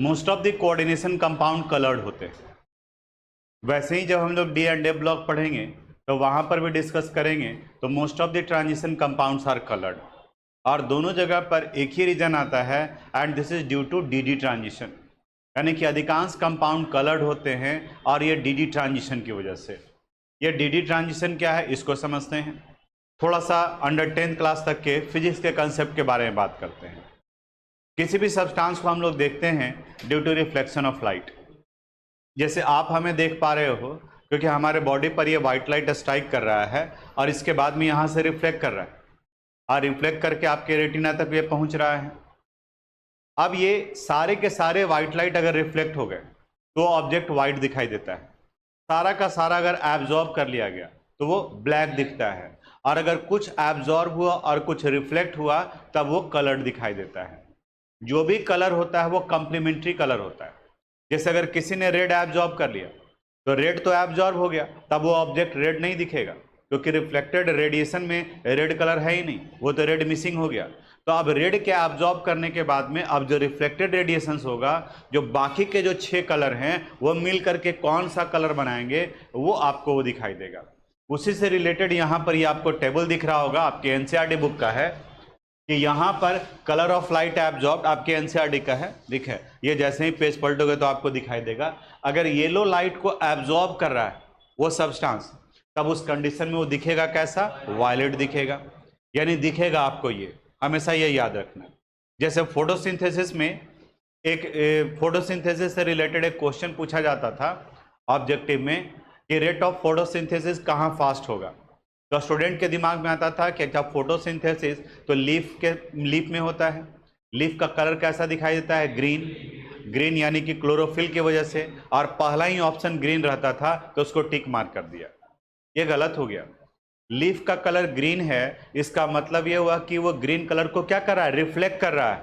Most of the coordination compound coloured होते हैं। वैसे ही जब हम लोग डी एंड ए ब्लॉक पढ़ेंगे तो वहां पर भी डिस्कस करेंगे, तो most of the transition compounds are coloured, और दोनों जगह पर एक ही रीजन आता है, and this is due to D D transition, यानी कि अधिकांश कंपाउंड कलर्ड होते हैं और ये डी डी ट्रांजिशन की वजह से। ये डी डी ट्रांजिशन क्या है इसको समझते हैं। थोड़ा सा अंडर 10th क्लास तक के फिजिक्स के कंसेप्ट के बारे में बात करते हैं। किसी भी सब्सटेंस को हम लोग देखते हैं due to reflection of light. जैसे आप हमें देख पा रहे हो क्योंकि हमारे बॉडी पर ये वाइट लाइट स्ट्राइक कर रहा है और इसके बाद में यहाँ से रिफ्लेक्ट कर रहा है, और रिफ्लेक्ट करके आपके रेटिना तक ये पहुँच रहा है। अब ये सारे के सारे वाइट लाइट अगर रिफ्लेक्ट हो गए तो ऑब्जेक्ट वाइट दिखाई देता है। सारा का सारा अगर एब्जॉर्ब कर लिया गया तो वो ब्लैक दिखता है, और अगर कुछ एब्जॉर्ब हुआ और कुछ रिफ्लेक्ट हुआ तब वो कलर्ड दिखाई देता है। जो भी कलर होता है वो कॉम्प्लीमेंट्री कलर होता है। जैसे अगर किसी ने रेड एब्जॉर्ब कर लिया तो रेड तो एब्जॉर्ब हो गया, तब वो ऑब्जेक्ट रेड नहीं दिखेगा क्योंकि रिफ्लेक्टेड रेडिएशन में रेड कलर है ही नहीं, वो तो रेड मिसिंग हो गया। तो अब रेड के एब्जॉर्ब करने के बाद में अब जो रिफ्लेक्टेड रेडिएशंस होगा, जो बाकी के जो 6 कलर हैं वो मिल करके कौन सा कलर बनाएंगे वो आपको वो दिखाई देगा। उसी से रिलेटेड यहाँ पर ये आपको टेबल दिख रहा होगा, आपके एनसीईआरटी बुक का है, कि यहाँ पर कलर ऑफ लाइट एब्जॉर्ब आपके एनसीईआरटी का है, दिखे ये जैसे ही पेज पलटोगे तो आपको दिखाई देगा। अगर येलो लाइट को एब्जॉर्ब कर रहा है वो सब्सटेंस, तब उस कंडीशन में वो दिखेगा कैसा, वायलेट दिखेगा, यानी दिखेगा आपको ये, हमेशा ये याद रखना। जैसे फोटोसिंथेसिस में एक फोटोसिंथेसिस से रिलेटेड एक क्वेश्चन पूछा जाता था ऑब्जेक्टिव में कि रेट ऑफ फोटोसिंथेसिस कहाँ फास्ट होगा, तो स्टूडेंट के दिमाग में आता था कि क्या फोटोसिंथेसिस तो लीफ में होता है, लीफ का कलर कैसा दिखाई देता है, ग्रीन, ग्रीन यानी कि क्लोरोफिल की वजह से, और पहला ही ऑप्शन ग्रीन रहता था तो उसको टिक मार्क कर दिया। ये गलत हो गया। लीफ का कलर ग्रीन है, इसका मतलब ये हुआ कि वो ग्रीन कलर को क्या कर रहा है, रिफ्लेक्ट कर रहा है।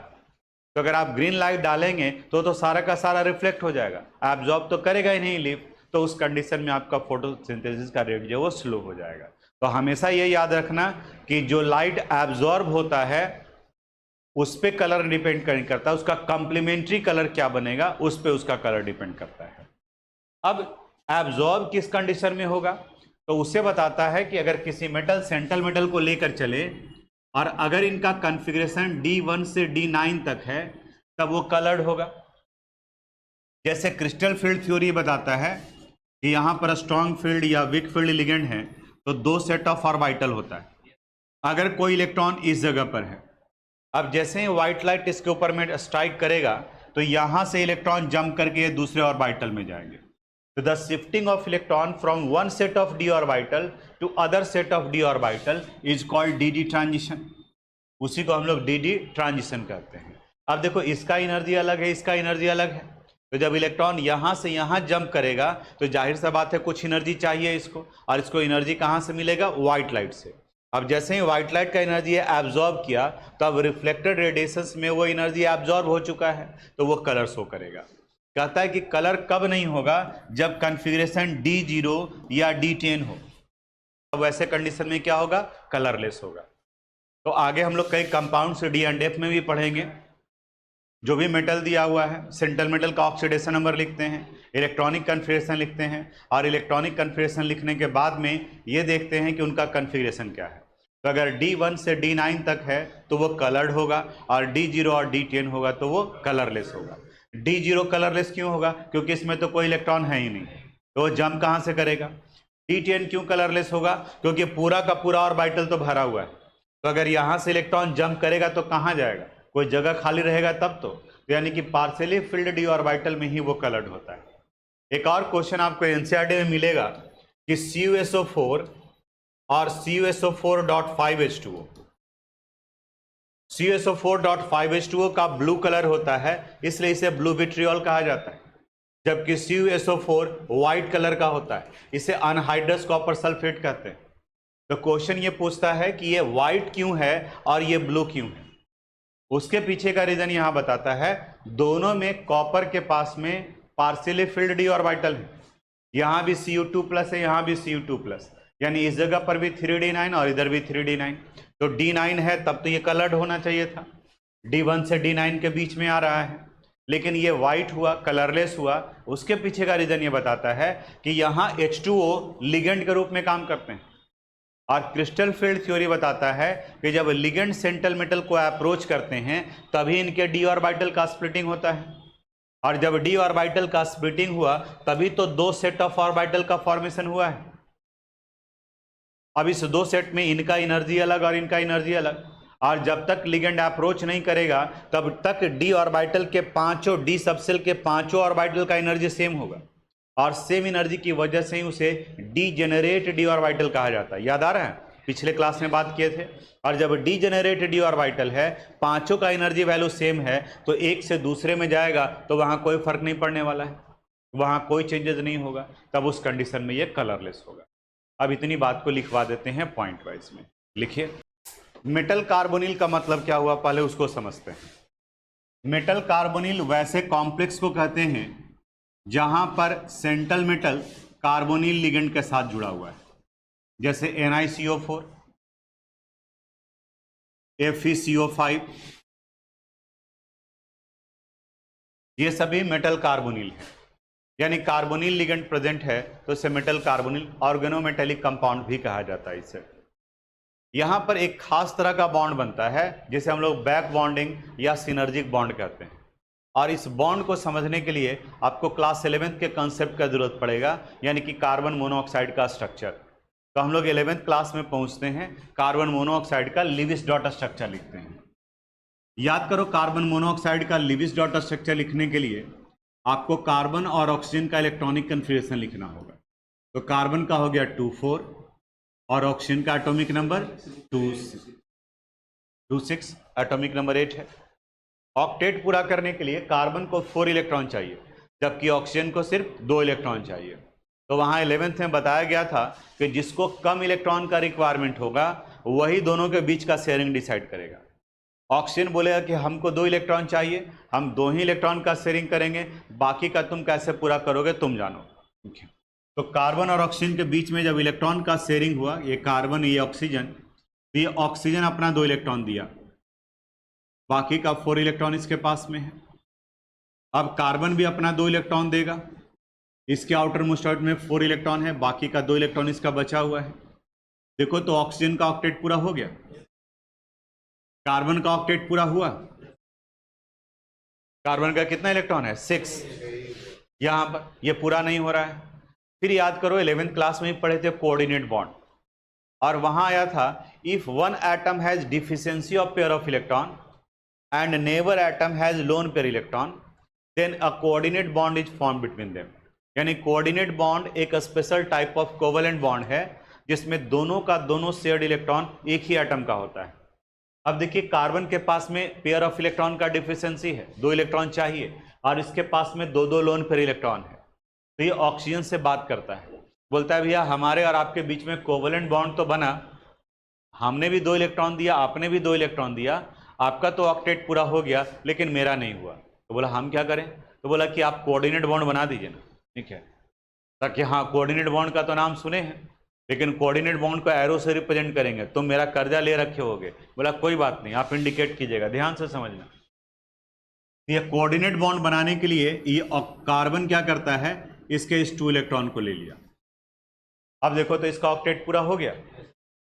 तो अगर आप ग्रीन लाइट डालेंगे तो सारा का सारा रिफ्लेक्ट हो जाएगा, एब्जॉर्ब तो करेगा ही नहीं लीफ, तो उस कंडीशन में आपका फोटोसिंथेसिस का रेट जो वो स्लो हो जाएगा। तो हमेशा ये याद रखना कि जो लाइट एब्जॉर्ब होता है उस पे कलर डिपेंड नहीं करता, उसका कॉम्प्लीमेंट्री कलर क्या बनेगा उस पे उसका कलर डिपेंड करता है। अब एब्जॉर्ब किस कंडीशन में होगा, तो उससे बताता है कि अगर किसी मेटल सेंट्रल मेटल को लेकर चले और अगर इनका कॉन्फ़िगरेशन D1 से D9 तक है तब वो कलर्ड होगा। जैसे क्रिस्टल फील्ड थ्योरी बताता है कि यहाँ पर स्ट्रॉन्ग फील्ड या वीक फील्ड लिगेंड है तो 2 सेट ऑफ ऑर्बिटल होता है अगर कोई इलेक्ट्रॉन इस जगह पर है। अब जैसे ही व्हाइट लाइट इसके ऊपर में स्ट्राइक करेगा तो यहाँ से इलेक्ट्रॉन जंप करके ये दूसरे ऑर्बिटल में जाएंगे। तो the shifting of electron from one set of D orbital to other set of D orbital is called D D transition. उसी को हम लोग डी डी ट्रांजिशन कहते हैं। अब देखो इसका एनर्जी अलग है, इसका एनर्जी अलग है, तो जब इलेक्ट्रॉन यहाँ से यहाँ जंप करेगा तो जाहिर सा बात है कुछ एनर्जी चाहिए इसको, और इसको एनर्जी कहाँ से मिलेगा, व्हाइट लाइट से। अब जैसे ही व्हाइट लाइट का एनर्जी एब्जॉर्ब किया तो अब रिफ्लेक्टेड रेडिएशंस में वो एनर्जी एब्जॉर्ब हो चुका है तो वो कलर शो करेगा। कहता है कि कलर कब नहीं होगा, जब कॉन्फ़िगरेशन D0 या D10 हो, अब वैसे कंडीशन में क्या होगा, कलरलेस होगा। तो आगे हम लोग कई कंपाउंड्स डी एंड एफ में भी पढ़ेंगे। जो भी मेटल दिया हुआ है सेंट्रल मेटल का ऑक्सीडेशन नंबर लिखते हैं, इलेक्ट्रॉनिक कन्फिगरेशन लिखते हैं, और इलेक्ट्रॉनिक कन्फिगरेशन लिखने के बाद में ये देखते हैं कि उनका कन्फिगरेशन क्या है। तो अगर D1 से D9 तक है तो वो कलर्ड होगा, और D0 और D10 होगा तो वो कलरलेस होगा। D0 कलरलेस क्यों होगा, क्योंकि इसमें तो कोई इलेक्ट्रॉन है ही नहीं, तो वो जंप कहाँ से करेगा। D10 क्यों कलरलेस होगा, क्योंकि पूरा का पूरा ऑर्बिटल तो भरा हुआ है, तो अगर यहाँ से इलेक्ट्रॉन जंप करेगा तो कहाँ जाएगा, कोई जगह खाली रहेगा तब तो यानी कि पार्शियली फिल्ड डी ऑर्बिटल में ही वो कलर्ड होता है। एक और क्वेश्चन आपको एनसीईआरटी में मिलेगा कि CuSO4 और CuSO4.5H2O, CuSO4.5H2O का ब्लू कलर होता है इसलिए इसे ब्लू विट्रियोल कहा जाता है, जबकि CuSO4 व्हाइट कलर का होता है, इसे अनहाइड्रस कॉपर सल्फेट कहते हैं। तो क्वेश्चन ये पूछता है कि ये व्हाइट क्यों है और ये ब्लू क्यों है। उसके पीछे का रीजन यहां बताता है, दोनों में कॉपर के पास में पार्शियली फिल्ड डी ऑर्बिटल है, यहां भी Cu2+ है, यहां भी Cu2+, यानी इस जगह पर भी 3D9 और इधर भी 3D9, तो D9 है तब तो ये कलर्ड होना चाहिए था, D1 से D9 के बीच में आ रहा है, लेकिन ये वाइट हुआ, कलरलेस हुआ। उसके पीछे का रीजन ये बताता है कि यहाँ H2O लिगेंड के रूप में काम करते हैं, और क्रिस्टल फील्ड थ्योरी बताता है कि जब लिगेंड सेंट्रल मेटल को अप्रोच करते हैं तभी इनके d ऑर्बिटल का स्प्लिटिंग होता है, और जब d ऑर्बिटल का स्प्लिटिंग हुआ तभी तो दो सेट ऑफ ऑर्बिटल का फॉर्मेशन हुआ है। अब इस दो सेट में इनका एनर्जी अलग और इनका एनर्जी अलग, और जब तक लिगेंड अप्रोच नहीं करेगा तब तक d ऑर्बिटल के पांचों, d सबसेल के पांचों ऑर्बिटल का एनर्जी सेम होगा, और सेम एनर्जी की वजह से ही उसे डीजेनरेट d ऑर्बिटल कहा जाता है। याद आ रहा है, पिछले क्लास में बात किए थे। और जब डीजेनरेट d ऑर्बिटल है, पांचों का एनर्जी वैल्यू सेम है, तो एक से दूसरे में जाएगा तो वहां कोई फर्क नहीं पड़ने वाला है, वहां कोई चेंजेस नहीं होगा, तब उस कंडीशन में ये कलरलेस होगा। अब इतनी बात को लिखवा देते हैं पॉइंट वाइज में। लिखिए, मेटल कार्बोनिल का मतलब क्या हुआ, पहले उसको समझते हैं। मेटल कार्बोनिल वैसे कॉम्प्लेक्स को कहते हैं जहां पर सेंट्रल मेटल कार्बोनिल लिगेंड के साथ जुड़ा हुआ है, जैसे NiCO4, FeCO5, ये सभी मेटल कार्बोनिल है। यानी कार्बोनिल लिगेंड प्रेजेंट है तो इसे मेटल कार्बोनिल ऑर्गेनोमेटेलिक कंपाउंड भी कहा जाता है। इसे यहां पर एक खास तरह का बॉन्ड बनता है जिसे हम लोग बैक बॉन्डिंग या सिनर्जिक बॉन्ड कहते हैं, और इस बॉन्ड को समझने के लिए आपको क्लास 11th के कंसेप्ट का जरूरत पड़ेगा, यानी कि कार्बन मोनोऑक्साइड का स्ट्रक्चर। तो हम लोग 11th क्लास में पहुंचते हैं, कार्बन मोनोऑक्साइड का लिविस डॉट स्ट्रक्चर लिखते हैं। याद करो, कार्बन मोनोऑक्साइड का लिविस डॉट स्ट्रक्चर लिखने के लिए आपको कार्बन और ऑक्सीजन का इलेक्ट्रॉनिक कन्फिग्रेशन लिखना होगा। तो कार्बन का हो गया 2,4 और ऑक्सीजन का एटॉमिक नंबर 2,6, एटॉमिक नंबर 8 है। ऑक्टेट पूरा करने के लिए कार्बन को 4 इलेक्ट्रॉन चाहिए, जबकि ऑक्सीजन को सिर्फ 2 इलेक्ट्रॉन चाहिए। तो वहाँ 11th में बताया गया था कि जिसको कम इलेक्ट्रॉन का रिक्वायरमेंट होगा वही दोनों के बीच का शेयरिंग डिसाइड करेगा। ऑक्सीजन बोलेगा कि हमको 2 इलेक्ट्रॉन चाहिए, हम 2 ही इलेक्ट्रॉन का शेयरिंग करेंगे, बाकी का तुम कैसे पूरा करोगे तुम जानो। ठीक है, तो कार्बन और ऑक्सीजन के बीच में जब इलेक्ट्रॉन का शेयरिंग हुआ, ये कार्बन ये ऑक्सीजन, तो ये ऑक्सीजन अपना 2 इलेक्ट्रॉन दिया, बाकी का 4 इलेक्ट्रॉन इसके पास में है। अब कार्बन भी अपना 2 इलेक्ट्रॉन देगा, इसके आउटर मोस्ट ऑर्बिट में 4 इलेक्ट्रॉन है, बाकी का 2 इलेक्ट्रॉन इसका बचा हुआ है। देखो तो ऑक्सीजन का ऑक्टेट पूरा हो गया, कार्बन का ऑक्टेट पूरा हुआ। कार्बन का कितना इलेक्ट्रॉन है 6, यहां पर ये पूरा नहीं हो रहा है। फिर याद करो 11th क्लास में ही पढ़े थे कोऑर्डिनेट बॉन्ड, और वहां आया था if one atom has deficiency of pair of electron and neighbour atom has lone pair electron then a coordinate bond is form between them. यानी कोऑर्डिनेट बॉन्ड एक special type of covalent bond है जिसमें दोनों का दोनों shared electron एक ही atom का होता है। अब देखिए, कार्बन के पास में पेयर ऑफ इलेक्ट्रॉन का डिफिशियंसी है, 2 इलेक्ट्रॉन चाहिए, और इसके पास में 2 लोन पेयर इलेक्ट्रॉन है। तो ये ऑक्सीजन से बात करता है, बोलता है भैया हमारे और आपके बीच में कोवेलेंट बॉन्ड तो बना, हमने भी 2 इलेक्ट्रॉन दिया, आपने भी 2 इलेक्ट्रॉन दिया, आपका तो ऑक्टेट पूरा हो गया लेकिन मेरा नहीं हुआ। तो बोला हम क्या करें, तो बोला कि आप कोऑर्डिनेट बॉन्ड बना दीजिए ना। ठीक है, ताकि हाँ कोऑर्डिनेट बॉन्ड का तो नाम सुने हैं, लेकिन कोऑर्डिनेट बॉन्ड को एरो से रिप्रेजेंट करेंगे, तुम मेरा कर्जा ले रखे होगे। बोला कोई बात नहीं, आप इंडिकेट कीजिएगा, ध्यान से समझना। ये कोऑर्डिनेट बॉन्ड बनाने के लिए ये कार्बन क्या करता है, इसके इस 2 इलेक्ट्रॉन को ले लिया। अब देखो तो इसका ऑक्टेट पूरा हो गया।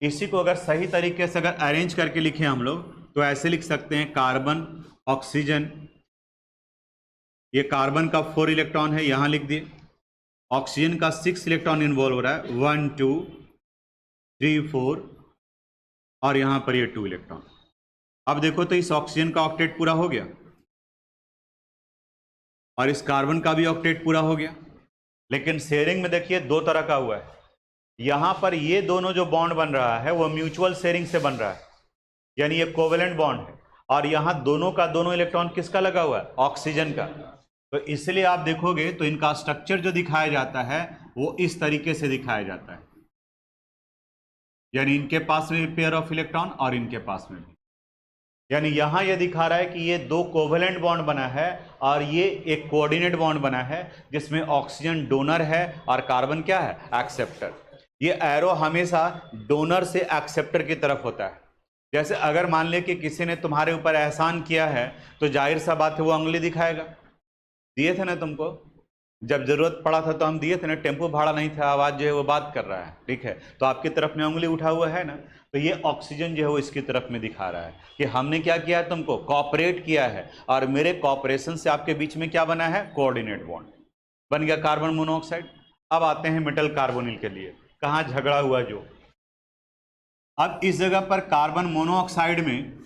इसी को अगर सही तरीके से अगर अरेंज करके लिखें हम लोग तो ऐसे लिख सकते हैं, कार्बन ऑक्सीजन, ये कार्बन का 4 इलेक्ट्रॉन है, यहां लिख दिए। ऑक्सीजन का 6 इलेक्ट्रॉन इन्वॉल्व हो रहा है, 1 2 3 4, और यहां पर ये 2 इलेक्ट्रॉन। अब देखो तो इस ऑक्सीजन का ऑक्टेट पूरा हो गया और इस कार्बन का भी ऑक्टेट पूरा हो गया। लेकिन शेयरिंग में देखिए 2 तरह का हुआ है। यहां पर ये दोनों जो बॉन्ड बन रहा है वो म्यूचुअल शेयरिंग से बन रहा है, यानी ये कोवेलेंट बॉन्ड है, और यहां दोनों का दोनों इलेक्ट्रॉन किसका लगा हुआ है, ऑक्सीजन का। तो इसलिए आप देखोगे तो इनका स्ट्रक्चर जो दिखाया जाता है वो इस तरीके से दिखाया जाता है, यानी इनके पास में पेयर ऑफ इलेक्ट्रॉन और इनके पास में भी। यानी यहां ये दिखा रहा है कि ये 2 कोवेलेंट बॉन्ड बना है और ये एक कोऑर्डिनेट बॉन्ड बना है जिसमें ऑक्सीजन डोनर है और कार्बन क्या है, एक्सेप्टर। ये एरो हमेशा डोनर से एक्सेप्टर की तरफ होता है। जैसे अगर मान ले कि किसी ने तुम्हारे ऊपर एहसान किया है तो जाहिर सा बात है वो उंगली दिखाएगा, दिए थे ना तुमको, जब जरूरत पड़ा था तो हम दिए थे ना, टेम्पो भाड़ा नहीं था, आवाज जो है वो बात कर रहा है, ठीक है। तो आपकी तरफ में उंगली उठा हुआ है ना, तो ये ऑक्सीजन जो है वो इसकी तरफ में दिखा रहा है कि हमने क्या किया है, तुमको कॉपरेट किया है, और मेरे कॉपरेशन से आपके बीच में क्या बना है, कोऑर्डिनेट बॉन्ड बन गया, कार्बन मोनोऑक्साइड। अब आते हैं मेटल कार्बोनिल के लिए, कहाँ झगड़ा हुआ जो। अब इस जगह पर कार्बन मोनोऑक्साइड में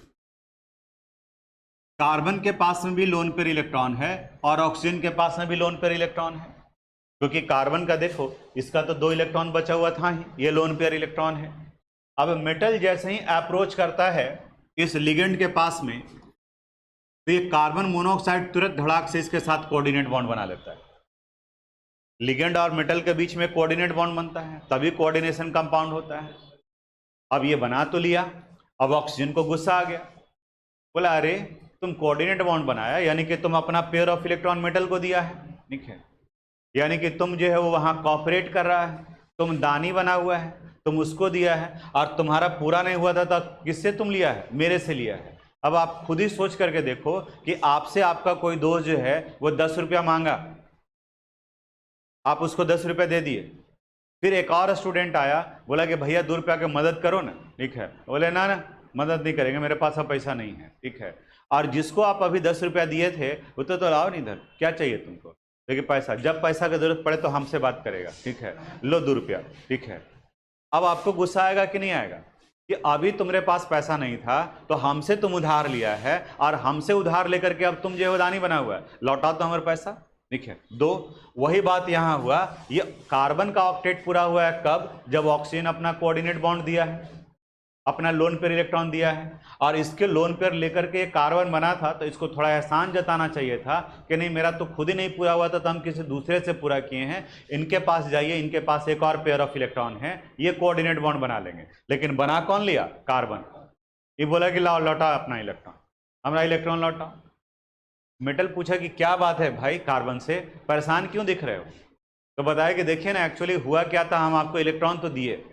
कार्बन के पास में भी लोन पेयर इलेक्ट्रॉन है और ऑक्सीजन के पास में भी लोन पेयर इलेक्ट्रॉन है, क्योंकि कार्बन का देखो इसका तो 2 इलेक्ट्रॉन बचा हुआ था ही, ये लोन पेयर इलेक्ट्रॉन है। अब मेटल जैसे ही अप्रोच करता है इस लिगेंड के पास में, तो ये कार्बन मोनोऑक्साइड तुरंत धड़ाक से इसके साथ कोऑर्डिनेट बॉन्ड बना लेता है। लिगेंड और मेटल के बीच में कोऑर्डिनेट बॉन्ड बनता है, तभी कोऑर्डिनेशन कंपाउंड होता है। अब ये बना तो लिया, अब ऑक्सीजन को गुस्सा आ गया, बोला अरे तुम कोऑर्डिनेट बॉन्ड बनाया, यानी कि तुम अपना पेयर ऑफ इलेक्ट्रॉन मेटल को दिया है, ठीक है, यानी कि तुम जो है वो वहां कॉपरेट कर रहा है, तुम दानी बना हुआ है, तुम उसको दिया है, और तुम्हारा पूरा नहीं हुआ था तो किससे तुम लिया है, मेरे से लिया है। अब आप खुद ही सोच करके देखो कि आपसे आपका कोई दोस्त जो है वो 10 रुपया मांगा, आप उसको 10 रुपये दे दिए, फिर एक और स्टूडेंट आया बोला कि भैया 2 रुपया की मदद करो ना, ठीक है, बोले ना ना मदद नहीं करेंगे, मेरे पास अब पैसा नहीं है, ठीक है। और जिसको आप अभी 10 रुपया दिए थे वो तो लाओ नहीं इधर, क्या चाहिए तुमको, देखिए पैसा, जब पैसा की जरूरत पड़े तो हमसे बात करेगा, ठीक है, लो 2 रुपया, ठीक है। अब आपको गुस्सा आएगा कि नहीं आएगा कि अभी तुम्हारे पास पैसा नहीं था तो हमसे तुम उधार लिया है, और हमसे उधार लेकर के अब तुम जो है दानी बना हुआ है, लौटाओ तो हमारे पैसा, ठीक है। 2, वही बात यहां हुआ, ये कार्बन का ऑक्टेट पूरा हुआ है कब, जब ऑक्सीजन अपना कोऑर्डिनेट बॉन्ड दिया है, अपना लोन पेयर इलेक्ट्रॉन दिया है, और इसके लोन पेयर लेकर के कार्बन बना था, तो इसको थोड़ा एहसान जताना चाहिए था कि नहीं मेरा तो खुद ही नहीं पूरा हुआ था, तो हम किसी दूसरे से पूरा किए हैं, इनके पास जाइए, इनके पास एक और पेयर ऑफ इलेक्ट्रॉन है, ये कोऑर्डिनेट बॉन्ड बना लेंगे। लेकिन बना कौन लिया, कार्बन। ये बोला कि लाओ लौटा अपना इलेक्ट्रॉन, हमारा इलेक्ट्रॉन लौटाओ। मेटल पूछा कि क्या बात है भाई, कार्बन से परेशान क्यों दिख रहे हो, तो बताया कि देखिए ना एक्चुअली हुआ क्या था, हम आपको इलेक्ट्रॉन तो दिए,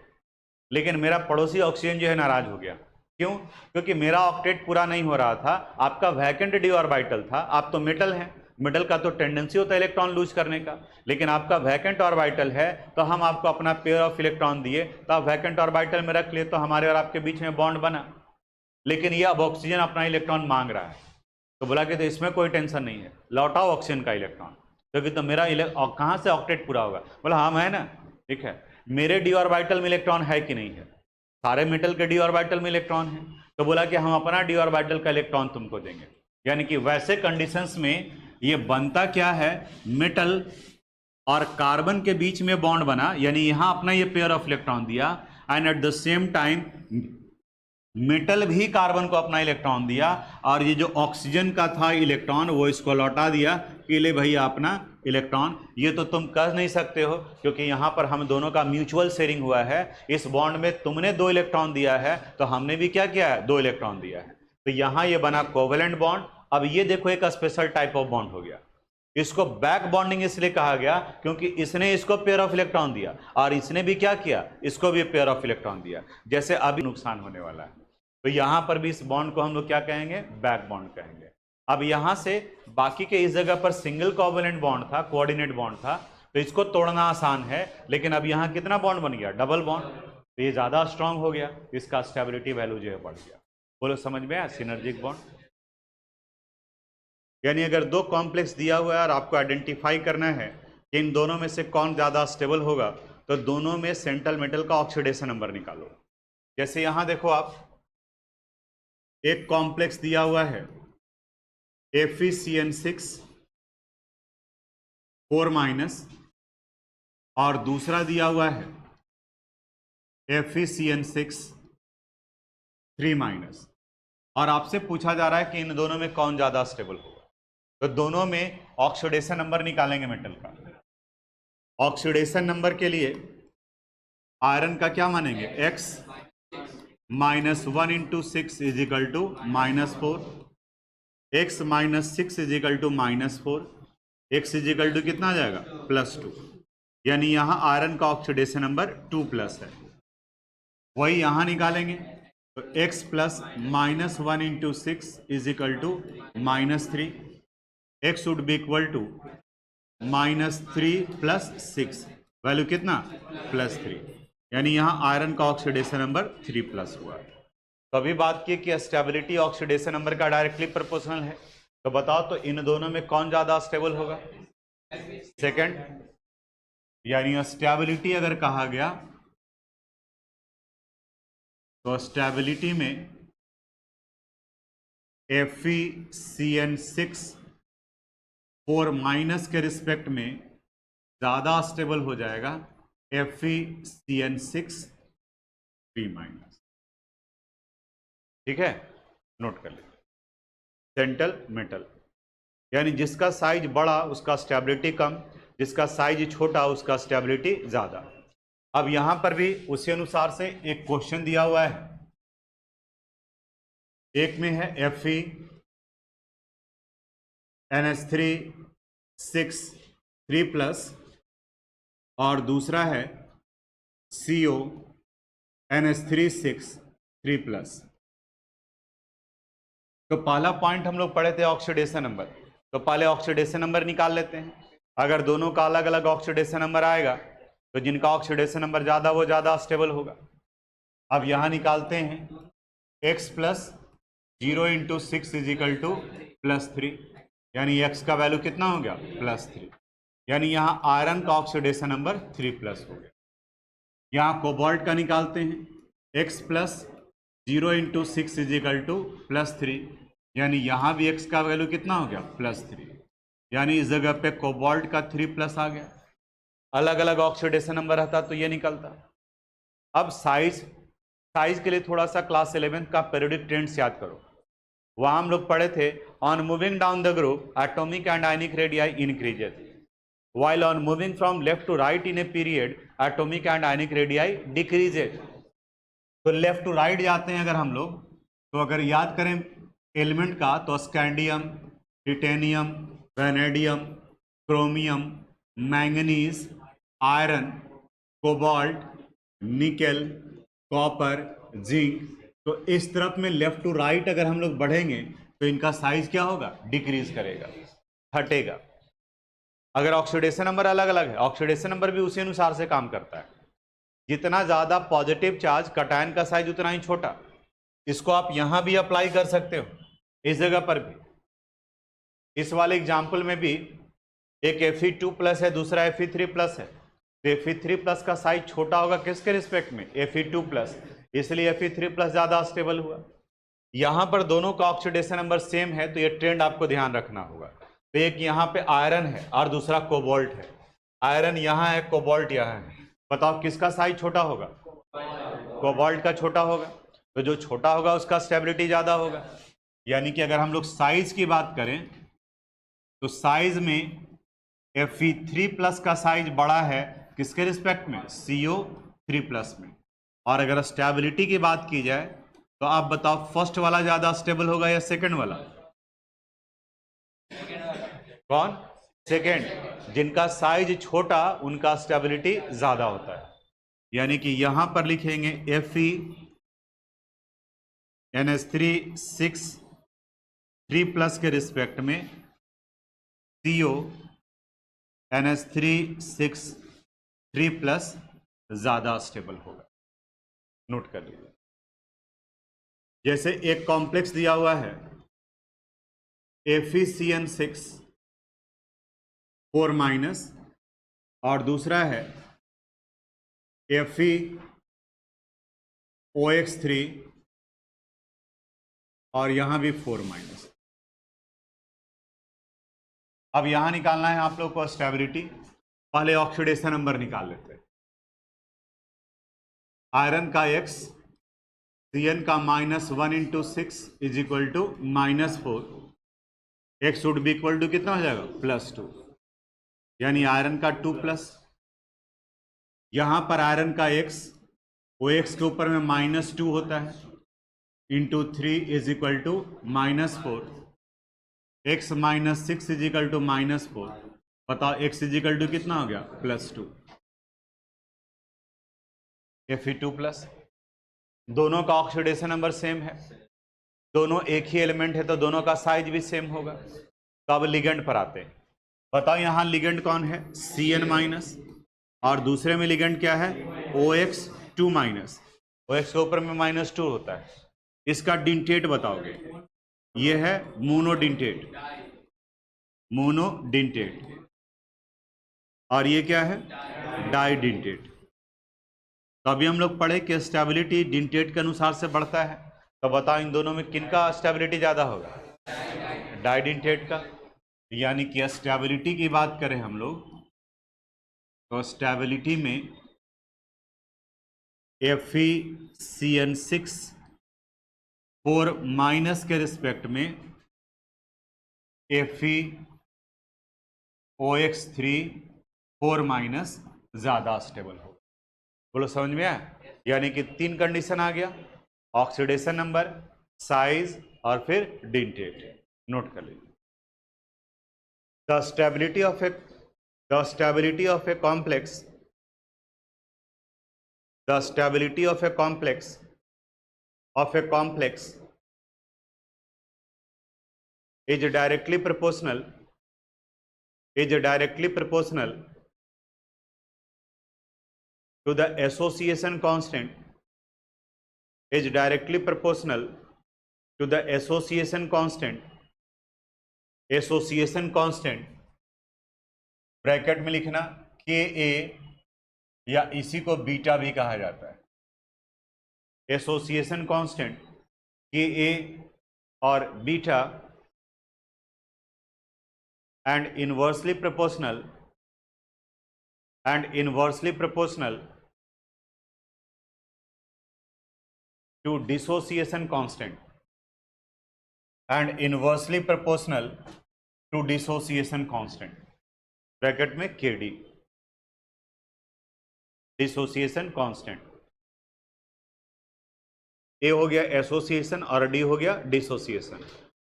लेकिन मेरा पड़ोसी ऑक्सीजन जो है नाराज हो गया, क्यों, क्योंकि मेरा ऑक्टेट पूरा नहीं हो रहा था, आपका वैकेंट डी ऑर्बिटल था, आप तो मेटल हैं, मेटल का तो टेंडेंसी होता है इलेक्ट्रॉन लूज करने का, लेकिन आपका वैकेंट ऑर्बिटल है, तो हम आपको अपना पेयर ऑफ इलेक्ट्रॉन दिए, तो आप वैकेंट ऑर्बिटल में रख लिए, तो हमारे और आपके बीच में बॉन्ड बना। लेकिन ये अब ऑक्सीजन अपना इलेक्ट्रॉन मांग रहा है, तो बोला कि तो इसमें कोई टेंशन नहीं है, लौटाओ ऑक्सीजन का इलेक्ट्रॉन, क्योंकि तो मेरा कहाँ से ऑक्टेट पूरा होगा, बोला हम है ना, ठीक है, मेरे डी ऑर्बिटल में इलेक्ट्रॉन है कि नहीं है, सारे मेटल के डी ऑर्बिटल में इलेक्ट्रॉन है, तो बोला कि हम अपना डी ऑर्बिटल का इलेक्ट्रॉन तुमको देंगे। यानी कि वैसे कंडीशंस में ये बनता क्या है, मेटल और कार्बन के बीच में बॉन्ड बना, यानी यहां अपना ये पेयर ऑफ इलेक्ट्रॉन दिया, and at the same time metal भी कार्बन को अपना इलेक्ट्रॉन दिया, और ये जो ऑक्सीजन का था इलेक्ट्रॉन वो इसको लौटा दिया कि ले भैया अपना इलेक्ट्रॉन। ये तो तुम कर नहीं सकते हो, क्योंकि यहाँ पर हम दोनों का म्यूचुअल शेयरिंग हुआ है, इस बॉन्ड में तुमने 2 इलेक्ट्रॉन दिया है, तो हमने भी क्या किया है, 2 इलेक्ट्रॉन दिया है, तो यहाँ ये बना कोवेलेंट बॉन्ड। अब ये देखो एक स्पेशल टाइप ऑफ बॉन्ड हो गया, इसको बैक बॉन्डिंग इसलिए कहा गया क्योंकि इसने इसको पेयर ऑफ इलेक्ट्रॉन दिया, और इसने भी क्या किया, इसको भी पेयर ऑफ इलेक्ट्रॉन दिया, जैसे अभी नुकसान होने वाला है। तो यहां पर भी इस बॉन्ड को हम लोग क्या कहेंगे, बैक बॉन्ड कहेंगे। अब यहां से बाकी के इस जगह पर सिंगल कोवेलेंट बॉन्ड था, कोऑर्डिनेट बॉन्ड था, तो इसको तोड़ना आसान है, लेकिन अब यहां कितना बॉन्ड बन गया, डबल बॉन्ड, तो ये ज्यादा स्ट्रांग हो गया, इसका स्टेबिलिटी वैल्यू जो है बढ़ गया। बोलो समझ में आया, सिनर्जिक बॉन्ड। यानी अगर 2 कॉम्प्लेक्स दिया हुआ है और आपको आइडेंटिफाई करना है कि इन दोनों में से कौन ज्यादा स्टेबल होगा, तो दोनों में सेंट्रल मेटल का ऑक्सीडेशन नंबर निकालो। जैसे यहां देखो आप, एक कॉम्प्लेक्स दिया हुआ है FeCN6 4- और दूसरा दिया हुआ है FeCN6 3-, और आपसे पूछा जा रहा है कि इन दोनों में कौन ज्यादा स्टेबल होगा, तो दोनों में ऑक्सीडेशन नंबर निकालेंगे मेटल का। ऑक्सीडेशन नंबर के लिए आयरन का क्या मानेंगे, X -1 × 6 = -4, x - 6 = -4, x = कितना आ जाएगा, +2, यानी यहां आयरन का ऑक्सीडेशन नंबर 2+ है। वही यहां निकालेंगे, तो x + -1 × 6 = -3, x would be equal to -3 + 6, value कितना +3, यानी यहाँ आयरन का ऑक्सीडेशन नंबर 3+ हुआ। तो अभी बात की कि स्टेबिलिटी ऑक्सीडेशन नंबर का डायरेक्टली प्रोपोर्शनल है, तो बताओ तो इन दोनों में कौन ज्यादा स्टेबल होगा? सेकंड, यानी स्टेबिलिटी अगर कहा गया तो स्टेबिलिटी में FeCN6 4- के रिस्पेक्ट में ज्यादा स्टेबल हो जाएगा FeCN6 3-। ठीक है, नोट कर लीजिए। सेंट्रल मेटल, यानी जिसका साइज बड़ा उसका स्टेबिलिटी कम, जिसका साइज छोटा उसका स्टेबिलिटी ज्यादा। अब यहां पर भी उसी अनुसार से एक क्वेश्चन दिया हुआ है, एक में है FeNH3 6 3+ और दूसरा है CONH3 6 3+। तो पहला पॉइंट हम लोग पढ़े थे ऑक्सीडेशन नंबर, तो पहले ऑक्सीडेशन नंबर निकाल लेते हैं। अगर दोनों का अलग अलग ऑक्सीडेशन नंबर आएगा तो जिनका ऑक्सीडेशन नंबर ज्यादा वो ज्यादा स्टेबल होगा। अब यहां निकालते हैं x + 0 × 6 = +3, यानी x का वैल्यू कितना हो गया +3, यानी यहाँ आयरन का ऑक्सीडेशन नंबर 3+ हो गया। यहाँ कोबाल्ट का निकालते हैं x + 0 × 6 = +3, यानी यहाँ भी x का वैल्यू कितना हो गया +3, यानी इस जगह पे कोबाल्ट का 3+ आ गया। अलग अलग ऑक्सीडेशन नंबर रहता तो ये निकलता। अब साइज के लिए थोड़ा सा क्लास 11 का पीरियोडिक ट्रेंड्स याद करो, वहां हम लोग पढ़े थे on moving down the group atomic and ionic radii increases, while on moving from left to right in a period atomic and ionic radii decreases। तो लेफ्ट टू राइट जाते हैं अगर हम लोग, तो अगर याद करें एलिमेंट का तो scandium, titanium, vanadium, chromium, manganese, iron, cobalt, nickel, copper, zinc, तो इस तरफ में लेफ्ट टू राइट अगर हम लोग बढ़ेंगे तो इनका साइज क्या होगा डिक्रीज करेगा, हटेगा। अगर ऑक्सीडेशन नंबर अलग अलग है, ऑक्सीडेशन नंबर भी उसी अनुसार से काम करता है, जितना ज्यादा पॉजिटिव चार्ज कटायन का साइज उतना ही छोटा। इसको आप यहां भी अप्लाई कर सकते हो, इस जगह पर भी। इस वाले एग्जाम्पल में भी एक Fe2+ है, दूसरा Fe3+ है, तो Fe3+ का साइज छोटा होगा किसके रिस्पेक्ट में Fe2+, इसलिए Fe3+ ज्यादा स्टेबल हुआ। यहां पर दोनों का ऑक्सीडेशन नंबर सेम है, तो ये ट्रेंड आपको ध्यान रखना होगा। तो एक यहाँ पे आयरन है और दूसरा कोबाल्ट है, आयरन यहाँ है, कोबाल्ट यहाँ है, बताओ किसका साइज छोटा होगा? कोबाल्ट का छोटा होगा, तो जो छोटा होगा उसका स्टेबिलिटी ज्यादा होगा। यानी कि अगर हम लोग साइज की बात करें तो साइज में Fe3+ का साइज बड़ा है किसके रिस्पेक्ट में CO3+ में। और अगर स्टेबिलिटी की बात की जाए तो आप बताओ फर्स्ट वाला ज्यादा स्टेबल होगा या सेकंड वाला? कौन? सेकंड। जिनका साइज छोटा उनका स्टेबिलिटी ज्यादा होता है। यानी कि यहां पर लिखेंगे FeNH3 6 के रिस्पेक्ट में CONH3 ज्यादा स्टेबल होगा। नोट कर लीजिए। जैसे एक कॉम्प्लेक्स दिया हुआ है FeCN6 4- और दूसरा है FeOX3 और यहां भी 4-। अब यहां निकालना है आप लोग को स्टेबिलिटी। पहले ऑक्सीडेशन नंबर निकाल लेते हैं। आयरन का x, Cn का -1 × 6 = -4, x would be equal to कितना हो जाएगा +2, यानी आयरन का 2+। यहां पर आयरन का x वो x के ऊपर में -2 होता है, इंटू 3 = -4, x - 6 = -4, बताओ x = कितना हो गया +2, Fe2+। दोनों का ऑक्सीडेशन नंबर सेम है, दोनों एक ही एलिमेंट है तो दोनों का साइज भी सेम होगा। तो अब लिगेंड पर आते हैं। बताओ यहाँ लिगेंड कौन है, Cn माइनस, और दूसरे में लिगेंड क्या है, OX2 माइनस। OX के ऊपर में -2 होता है। इसका डिंटेट बताओगे, ये है मोनोडिंटेट, मोनोडिंटेट, और ये क्या है, डाइडिंटेट। तो अभी हम लोग पढ़े कि स्टेबिलिटी डिंटेट के अनुसार से बढ़ता है। तो बताओ इन दोनों में किनका स्टेबिलिटी ज़्यादा होगा, डाइडिंटेट का। यानी कि स्टेबिलिटी की बात करें हम लोग तो स्टेबिलिटी में FeCN6 माइनस के रिस्पेक्ट में FeOX3 माइनस ज़्यादा स्टेबल होगा। बोलो समझ में आया? यानी कि 3 कंडीशन आ गया, ऑक्सीडेशन नंबर, साइज और फिर डिंटेट। नोट कर लीजिए। The stability of A complex, the stability of a complex is directly proportional to the association constant, is directly proportional to the association constant bracket में लिखना Ka, या इसी को बीटा भी कहा जाता है। एसोसिएशन कांस्टेंट Ka और beta and inversely proportional to dissociation constant, bracket में Kd, डिसोसिएशन कांस्टेंट। ए हो गया एसोसिएशन और डी हो गया डिसोसिएशन।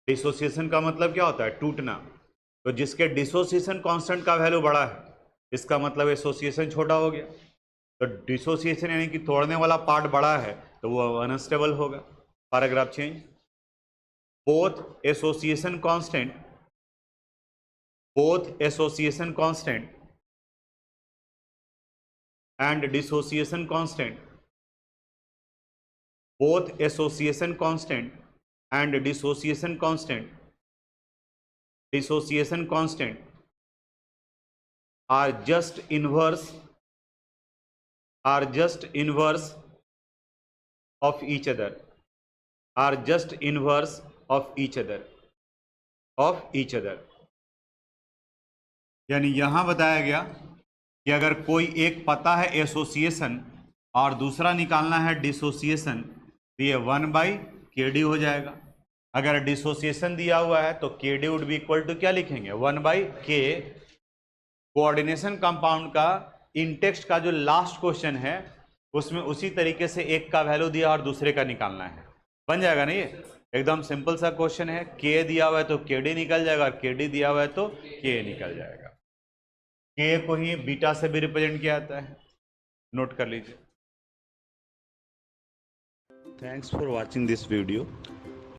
डिसोसिएशन का मतलब क्या होता है, टूटना। तो जिसके डिसोसिएशन कांस्टेंट का वैल्यू बड़ा है, इसका मतलब एसोसिएशन छोटा हो गया। तो डिसोसिएशन यानी कि तोड़ने वाला पार्ट बड़ा है तो वो अनस्टेबल होगा। Paragraph change. Both association constant and dissociation constant are just inverse of each other, यानी यहां बताया गया कि अगर कोई एक पता है एसोसिएशन और दूसरा निकालना है डिसोसिएशन, तो ये 1/Kd हो जाएगा। अगर डिसोसिएशन दिया हुआ है तो Kd would be equal to क्या लिखेंगे, 1/K। कोऑर्डिनेशन कंपाउंड का इन टेक्स्ट का जो लास्ट क्वेश्चन है उसमें उसी तरीके से एक का वैल्यू दिया और दूसरे का निकालना है, बन जाएगा ना। ये एकदम सिंपल सा क्वेश्चन है। K दिया हुआ है तो Kd निकल जाएगा और Kd दिया हुआ है तो K निकल जाएगा। K को ही बीटा से भी रिप्रेजेंट किया जाता है, नोट कर लीजिए। Thanks for watching this video.